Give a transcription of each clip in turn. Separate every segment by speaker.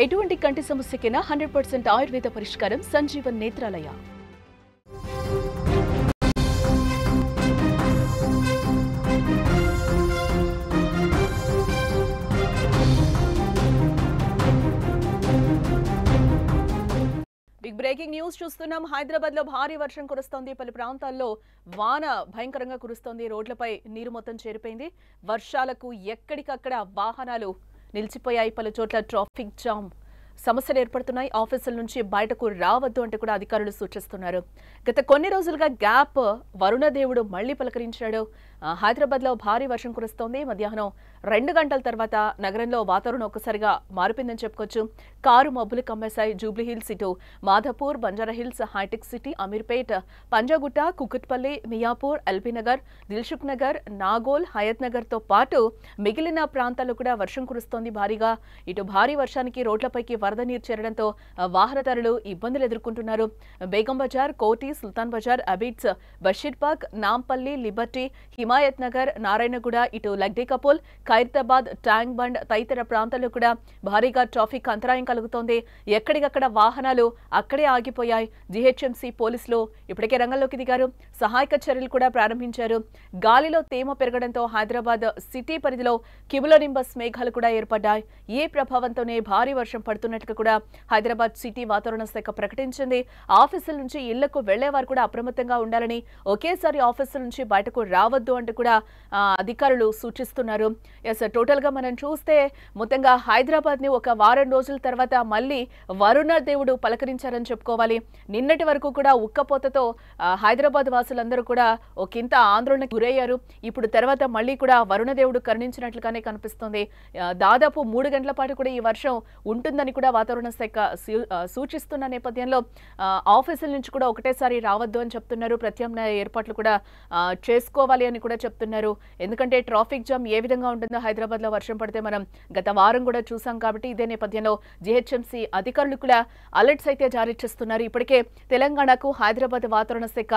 Speaker 1: ఎటువంటి కంటి సమస్యకైనా 100% ఆయుర్వేద పరిష్కారం Sanjeevan Netralaya. Big breaking news చూస్తున్నాం. హైదరాబాద్ లో భారీ వర్షం కురుస్తోంది. పలు ప్రాంతాల్లో వాన భయంకరంగా కురుస్తోంది. రోడ్లపై నీరు మొత్తం చేరిపోయింది. వర్షాలకు ఎక్కడికక్కడ వాహనాలు నిలిచిపోయాయి. పలు చోట్ల ట్రాఫిక్ జామ్ సమస్యలు ఏర్పడుతున్నాయి. ఆఫీసుల నుంచి బయటకు రావద్దు అంటే కూడా అధికారులు సూచిస్తున్నారు. గత కొన్ని రోజులుగా గ్యాప్ వరుణదేవుడు మళ్లీ పలకరించాడు. హైదరాబాద్ లో భారీ వర్షం కురుస్తోంది. మధ్యాహ్నం 2 గంటల తర్వాత నగరంలో వాతావరణం ఒక్కసారిగా మారిపోయిందని చెప్పుకోవచ్చు. కారు మబ్బులు కమ్మేశాయి. జూబ్లీ హిల్స్, ఇటు మాధాపూర్, బంజారా హిల్స్, హైటెక్ సిటీ, అమీర్పేట్, పంజాగుట్ట, కుకట్పల్లి, మియాపూర్, ఎల్బీ నగర్, దిల్సుఖ్ నగర్, నాగోల్, హయత్ నగర్ తో పాటు మిగిలిన ప్రాంతాల్లో కూడా వర్షం కురుస్తోంది భారీగా. ఇటు భారీ వర్షానికి రోడ్లపైకి వరద నీరు చేరడంతో వాహనదారులు ఇబ్బందులు ఎదుర్కొంటున్నారు. బేగం బజార్, కోటి, సుల్తాన్ బజార్, అబిడ్స్, బషీర్బాగ్, నాంపల్లి, లిబర్టీ, హిమాయత్ నగర్, నారాయణగూడ, ఇటు లగ్డీకపూల్, ఖైరతాబాద్, ట్యాంక్ బండ్ తదితర ప్రాంతాల్లో కూడా భారీగా ట్రాఫిక్ అంతరాయం కలుగుతోంది. ఎక్కడికక్కడ వాహనాలు అక్కడే ఆగిపోయాయి. జీహెచ్ఎంసీ పోలీసులు ఇప్పటికే రంగంలోకి దిగారు. సహాయక చర్యలు కూడా ప్రారంభించారు. గాలిలో తేమ పెరగడంతో హైదరాబాద్ సిటీ పరిధిలో క్యుములోనింబస్ మేఘాలు కూడా ఏర్పడ్డాయి. ఈ ప్రభావంతోనే భారీ వర్షం పడుతున్నట్టుగా కూడా హైదరాబాద్ సిటీ వాతావరణ శాఖ ప్రకటించింది. ఆఫీసుల నుంచి ఇళ్లకు వెళ్లేవారు కూడా అప్రమత్తంగా ఉండాలని, ఒకేసారి ఆఫీసుల నుంచి బయటకు రావద్దు అంటూ కూడా అధికారులు సూచిస్తున్నారు. టోటల్ గా మనం చూస్తే మొత్తంగా హైదరాబాద్ ని ఒక వారం రోజుల తర్వాత మళ్ళీ వరుణ దేవుడు పలకరించారని చెప్పుకోవాలి. నిన్నటి వరకు కూడా ఉక్కపోతతో హైదరాబాద్ వాసులందరూ కూడా ఒకంత ఆందోళనకు గురయ్యారు. ఇప్పుడు తర్వాత మళ్ళీ కూడా వరుణ దేవుడు కరుణించినట్లుగానే కనిపిస్తుంది. దాదాపు 3 గంటల పాటు కూడా ఈ వర్షం ఉంటుందని కూడా వాతావరణ శాఖ సూచిస్తున్న నేపథ్యంలో ఆఫీసుల నుంచి కూడా ఒకటేసారి రావద్దు అని చెప్తున్నారు. ప్రత్యామ్నాయ ఏర్పాట్లు కూడా చేసుకోవాలి అని కూడా చెప్తున్నారు. ఎందుకంటే ట్రాఫిక్ జామ్ ఏ విధంగా ఉంటుందో హైదరాబాద్ లో వర్షం పడితే మనం గత వారం కూడా చూసాం కాబట్టి ఇదే నేపథ్యంలో జీహెచ్ఎంసీ అధికారులు కూడా అలర్ట్స్ అయితే జారీ చేస్తున్నారు. ఇప్పటికే తెలంగాణకు హైదరాబాద్ వాతావరణ శాఖ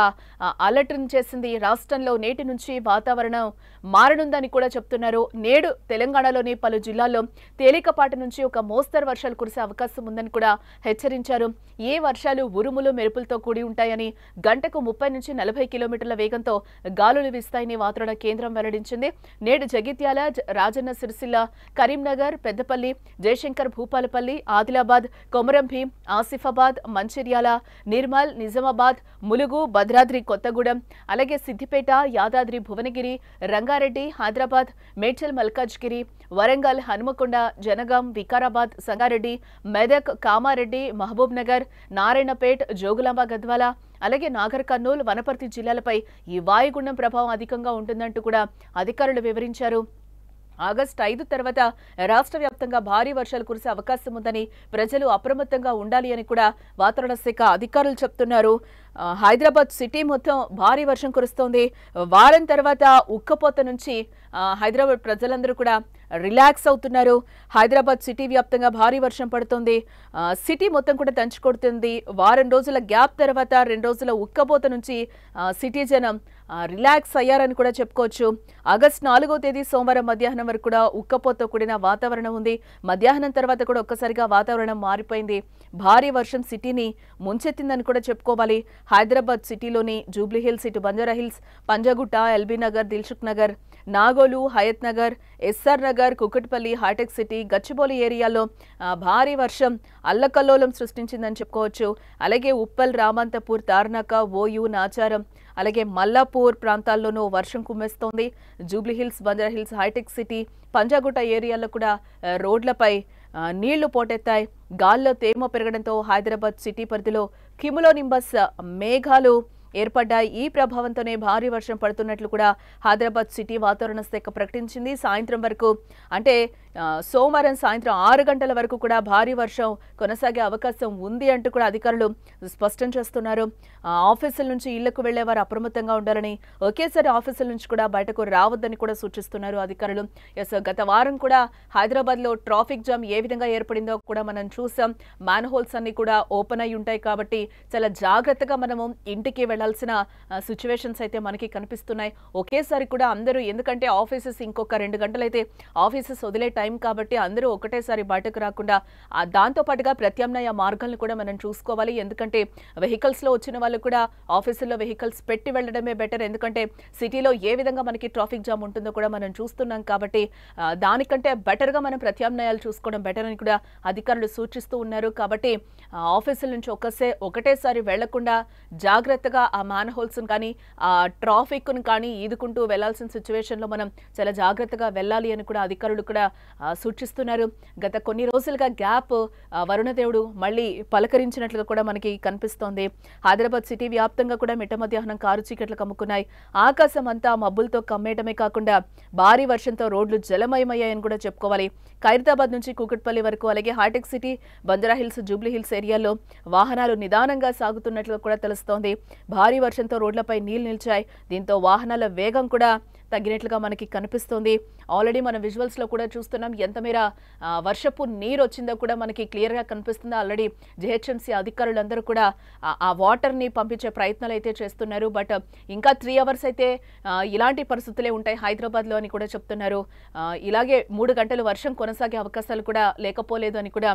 Speaker 1: అలర్ట్ చేసింది. రాష్ట్రంలో నేటి నుంచి వాతావరణం మారనుందని కూడా చెప్తున్నారు. నేడు తెలంగాణలోని పలు జిల్లాల్లో తేలికపాటి నుంచి ఒక మోస్తరు వర్షాలు కురిసే అవకాశం ఉందని కూడా హెచ్చరించారు. ఏ వర్షాలు ఉరుములు మెరుపులతో కూడి ఉంటాయని, గంటకు 30 నుంచి 40 కిలోమీటర్ల వేగంతో గాలులు వీస్తాయని వాతావరణ కేంద్రం వెల్లడించింది. నేడు జగిత్యాల, రాజన్న సిరిసిల్ల, కరీంనగర్, పెద్దపల్లి, జయశంకర్ భూపాలపల్లి, ఆదిలాబాద్, కొమరం భీం, ఆసిఫాబాద్, మంచిర్యాల, నిర్మల్, నిజామాబాద్, ములుగు, భద్రాద్రి కొత్తగూడెం, అలాగే సిద్దిపేట, యాదాద్రి భువనగిరి, రంగారెడ్డి, హైదరాబాద్, మేడ్చల్ మల్కాజ్గిరి, వరంగల్, హనుమకొండ, జనగాం, వికారాబాద్, సంగారెడ్డి, మెదక్, కామారెడ్డి, మహబూబ్ నగర్, నారాయణపేట్, జోగులాంబ గద్వాల, అలాగే నాగర్ కర్నూల్, వనపర్తి జిల్లాలపై ఈ వాయుగుండం ప్రభావం అధికంగా ఉంటుందంటూ కూడా అధికారులు వివరించారు. ఆగస్టు 5 తర్వాత రాష్ట్ర వ్యాప్తంగా భారీ వర్షాలు కురిసే అవకాశం ఉందని, ప్రజలు అప్రమత్తంగా ఉండాలి అని కూడా వాతావరణ శాఖ అధికారులు చెప్తున్నారు. హైదరాబాద్ సిటీ మొత్తం భారీ వర్షం కురుస్తోంది. వారం తర్వాత ఉక్కపోత నుంచి హైదరాబాద్ ప్రజలందరూ కూడా రిలాక్స్ అవుతున్నారు. హైదరాబాద్ సిటీ వ్యాప్తంగా భారీ వర్షం పడుతోంది. సిటీ మొత్తం కూడా దంచుకొడుతుంది. వారం రోజుల గ్యాప్ తర్వాత 2 రోజుల ఉక్కపోత నుంచి సిటీ జనం రిలాక్స్ అయ్యారని కూడా చెప్పుకోవచ్చు. ఆగస్టు 4వ తేదీ సోమవారం మధ్యాహ్నం వరకు కూడా ఉక్కపోతతో కూడిన వాతావరణం ఉంది. మధ్యాహ్నం తర్వాత కూడా ఒక్కసారిగా వాతావరణం మారిపోయింది. భారీ వర్షం సిటీని ముంచెత్తిందని కూడా చెప్పుకోవాలి. హైదరాబాద్ సిటీలోని జూబ్లీ హిల్స్, ఇటు బంజారా హిల్స్, పంజాగుట్ట, ఎల్బీ నగర్, దిల్సుఖ్ నగర్, నాగోలు, హయత్ నగర్, ఎస్ఆర్ నగర్, కుకట్పల్లి, హైటెక్ సిటీ, గచ్చిబౌలి ఏరియాలో భారీ వర్షం అల్లకల్లోలం సృష్టించిందని చెప్పుకోవచ్చు. అలాగే ఉప్పల్, రామంతపూర్, తార్నాక, ఓయూ, నాచారం, అలాగే మల్లాపూర్ ప్రాంతాల్లోనూ వర్షం కుమ్మేస్తోంది. జూబ్లీ హిల్స్, బంజారా హిల్స్, హైటెక్ సిటీ, పంజాగుట్ట ఏరియాలో కూడా రోడ్లపై నీళ్లు పోటెత్తాయి. గాల్లో తేమ పెరగడంతో హైదరాబాద్ సిటీ పరిధిలో క్యుములోనింబస్ మేఘాలు ఏర్పడ్డాయి. ఈ ప్రభావంతోనే భారీ వర్షం పడుతున్నట్లు కూడా హైదరాబాద్ సిటీ వాతావరణ శాఖ ప్రకటించింది. సాయంత్రం వరకు అంటే సోమవారం సాయంత్రం 6 గంటల వరకు కూడా భారీ వర్షం కొనసాగే అవకాశం ఉంది అంటూ కూడా అధికారులు స్పష్టం చేస్తున్నారు. ఆఫీసుల నుంచి ఇళ్లకు వెళ్లేవారు అప్రమత్తంగా ఉండాలని, ఒకేసారి ఆఫీసుల నుంచి కూడా బయటకు రావద్దని కూడా సూచిస్తున్నారు అధికారులు. గత వారం కూడా హైదరాబాద్ లో ట్రాఫిక్ జామ్ ఏ విధంగా ఏర్పడిందో కూడా మనం చూసాం. మ్యాన్ హోల్స్ అన్ని కూడా ఓపెన్ అయి ఉంటాయి కాబట్టి చాలా జాగ్రత్తగా మనము ఇంటికి వెళ్లాల్సిన సిచ్యువేషన్స్ అయితే మనకి కనిపిస్తున్నాయి. ఒకేసారి కూడా అందరూ, ఎందుకంటే ఆఫీసెస్ ఇంకొక 2 గంటలైతే ఆఫీసెస్ వదిలే టైం టైం కాబట్టి అందరూ ఒకటేసారి బయటకు రాకుండా దాంతో పాటుగా ప్రత్యామ్నాయ మార్గాలను కూడా మనం చూసుకోవాలి. ఎందుకంటే వెహికల్స్ లో వచ్చిన వాళ్ళు కూడా ఆఫీసుల్లో వెహికల్స్ పెట్టి వెళ్ళడమే బెటర్. ఎందుకంటే సిటీలో ఏ విధంగా మనకి ట్రాఫిక్ జామ్ ఉంటుందో కూడా మనం చూస్తున్నాం కాబట్టి దానికంటే బెటర్ గా మనం ప్రత్యామ్నాయాలు చూసుకోవడం బెటర్ అని కూడా అధికారులు సూచిస్తూ ఉన్నారు. కాబట్టి ఆఫీసుల నుంచి ఒకటేసారి వెళ్లకుండా జాగ్రత్తగా ఆ మ్యాన్ హోల్స్ కానీ ఆ ట్రాఫిక్ ను కానీ ఈదుకుంటూ వెళ్లాల్సిన సిచ్యువేషన్ లో మనం చాలా జాగ్రత్తగా వెళ్ళాలి అని కూడా అధికారులు కూడా సూచిస్తున్నారు. గత కొన్ని రోజులుగా గ్యాప్ వరుణదేవుడు మళ్ళీ పలకరించినట్లుగా కూడా మనకి కనిపిస్తోంది. హైదరాబాద్ సిటీ వ్యాప్తంగా కూడా మిట్ట మధ్యాహ్నం కారు చీకట్లు కమ్ముకున్నాయి. ఆకాశం అంతా మబ్బులతో కమ్మేయటమే కాకుండా భారీ వర్షంతో రోడ్లు జలమయమయ్యాయని కూడా చెప్పుకోవాలి. ఖైరతాబాద్ నుంచి కూకట్పల్లి వరకు అలాగే హైటెక్ సిటీ, బంజారాహిల్స్, జూబ్లీ హిల్స్ ఏరియాల్లో వాహనాలు నిదానంగా సాగుతున్నట్లు కూడా తెలుస్తోంది. భారీ వర్షంతో రోడ్లపై నీళ్లు నిలిచాయి. దీంతో వాహనాల వేగం కూడా తగ్గినట్లుగా మనకి కనిపిస్తుంది. ఆల్రెడీ మనం విజువల్స్ లో కూడా చూస్తున్నాం ఎంత మేర వర్షపు నీరు వచ్చిందో కూడా మనకి క్లియర్ గా కనిపిస్తుంది. ఆల్రెడీ జిహెచ్ఎంసీ అధికారులందరూ కూడా ఆ వాటర్ ని పంపించే ప్రయత్నాలు అయితే చేస్తున్నారు. బట్ ఇంకా 3 అవర్స్ అయితే ఇలాంటి పరిస్థితులే ఉంటాయి హైదరాబాద్ లో అని కూడా చెప్తున్నారు. ఇలాగే 3 గంటలు వర్షం కొనసాగే అవకాశాలు కూడా లేకపోలేదు అని కూడా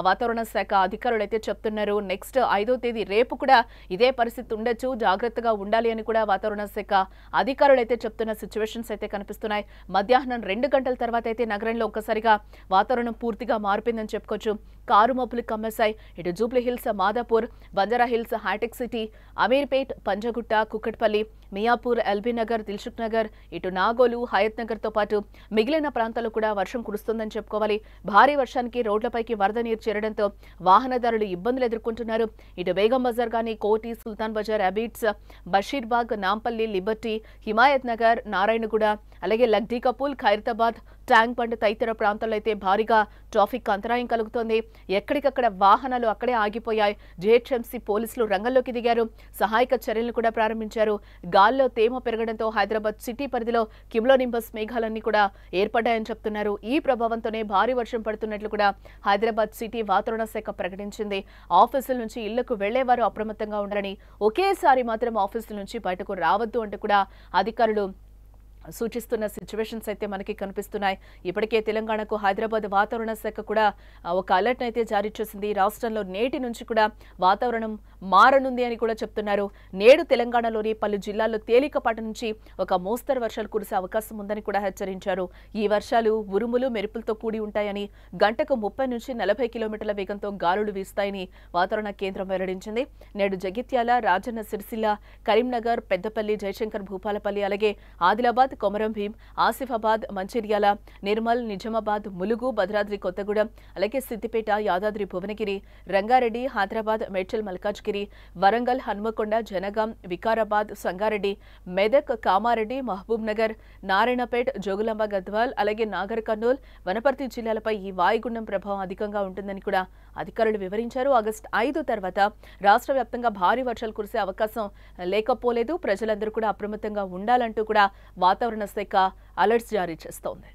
Speaker 1: వాతావరణ శాఖ అధికారులు అయితే చెప్తున్నారు. నెక్స్ట్ 5వ తేదీ రేపు కూడా ఇదే పరిస్థితి ఉండొచ్చు, జాగ్రత్తగా ఉండాలి అని కూడా వాతావరణ శాఖ అధికారులు అయితే చెప్తున్న సిచ్యువేషన్స్ అయితే కనిపిస్తున్నాయి. మధ్యాహ్నం 2 గంటల తర్వాత అయితే నగరంలో ఒక్కసారిగా వాతావరణం పూర్తిగా మారిపోయిందని చెప్పుకోవచ్చు. కారు మబ్బులు కమ్మేశాయి. ఇటు జూబ్లీ హిల్స్, మాదాపూర్, బంజారా హిల్స్, హైటెక్ సిటీ, అమీర్పేట్, పంజగుట్ట, కుక్కట్పల్లి, మియాపూర్, ఎల్బీ నగర్, దిల్సుఖ్ నగర్, ఇటు నాగోలు, హయత్ నగర్ తో పాటు మిగిలిన ప్రాంతాల్లో కూడా వర్షం కురుస్తుందని చెప్పుకోవాలి. భారీ వర్షానికి రోడ్లపైకి వరద నీరు చేరడంతో వాహనదారులు ఇబ్బందులు ఎదుర్కొంటున్నారు. ఇటు బేగం బజార్ గానీ, కోటి, సుల్తాన్ బజార్, అబీట్స్, బషీర్బాగ్, నాంపల్లి, లిబర్టీ, హిమాయత్ నగర్, నారాయణగూడ, అలాగే లగ్డీ కపూల్, ఖైరతాబాద్, ట్యాంక్ బండ్ తదితర ప్రాంతాల్లో అయితే భారీగా ట్రాఫిక్ అంతరాయం కలుగుతోంది. ఎక్కడికక్కడ వాహనాలు అక్కడే ఆగిపోయాయి. జిహెచ్ఎంసీ పోలీసులు రంగంలోకి దిగారు. సహాయక చర్యలను కూడా ప్రారంభించారు. గాల్లో తేమ పెరగడంతో హైదరాబాద్ సిటీ పరిధిలో కిమ్లోనింబస్ మేఘాలన్నీ కూడా ఏర్పడ్డాయని చెప్తున్నారు. ఈ ప్రభావంతోనే భారీ వర్షం పడుతున్నట్లు కూడా హైదరాబాద్ సిటీ వాతావరణ శాఖ ప్రకటించింది. ఆఫీసుల నుంచి ఇళ్లకు వెళ్లేవారు అప్రమత్తంగా ఉండాలని, ఒకేసారి మాత్రం ఆఫీసుల నుంచి బయటకు రావద్దు అంటూ కూడా అధికారులు సూచిస్తున్న సిచ్యువేషన్స్ అయితే మనకి కనిపిస్తున్నాయి. ఇప్పటికే తెలంగాణకు హైదరాబాద్ వాతావరణ శాఖ కూడా ఒక అలర్ట్ అయితే జారీ చేసింది. రాష్ట్రంలో నేటి నుంచి కూడా వాతావరణం మారనుంది అని కూడా చెప్తున్నారు. నేడు తెలంగాణలోని పలు జిల్లాల్లో తేలికపాటి నుంచి ఒక మోస్తరు వర్షాలు కురిసే అవకాశం ఉందని కూడా హెచ్చరించారు. ఈ వర్షాలు ఉరుములు, మెరుపులతో కూడి ఉంటాయని, గంటకు 30 నుంచి 40 కిలోమీటర్ల వేగంతో గాలులు వీస్తాయని వాతావరణ కేంద్రం వెల్లడించింది. నేడు జగిత్యాల, రాజన్న సిరిసిల్ల, కరీంనగర్, పెద్దపల్లి, జయశంకర్ భూపాలపల్లి, అలాగే ఆదిలాబాద్, కొమరం భీం, ఆసిఫాబాద్, మంచిర్యాల, నిర్మల్, నిజామాబాద్, ములుగు, భద్రాద్రి కొత్తగూడెం, అలాగే సిద్దిపేట, యాదాద్రి భువనగిరి, రంగారెడ్డి, హైదరాబాద్, మేడ్చల్ మల్కాజ్గిరి, వరంగల్, హన్మకొండ, జనగాం, వికారాబాద్, సంగారెడ్డి, మెదక్, కామారెడ్డి, మహబూబ్ నగర్, నారాయణపేట్, జోగులాంబ, గద్వాల్, అలాగే నాగర్ కర్నూల్, వనపర్తి జిల్లాలపై ఈ వాయుగుండం ప్రభావం అధికంగా ఉంటుందని కూడా అధికారులు వివరించారు. ఆగస్టు 5 తర్వాత రాష్ట్ర వ్యాప్తంగా భారీ వర్షాలు కురిసే అవకాశం లేకపోలేదు. ప్రజలందరూ కూడా అప్రమత్తంగా ఉండాలంటూ కూడా వాతావరణ శాఖ అలర్ట్స్ జారీ చేస్తోంది.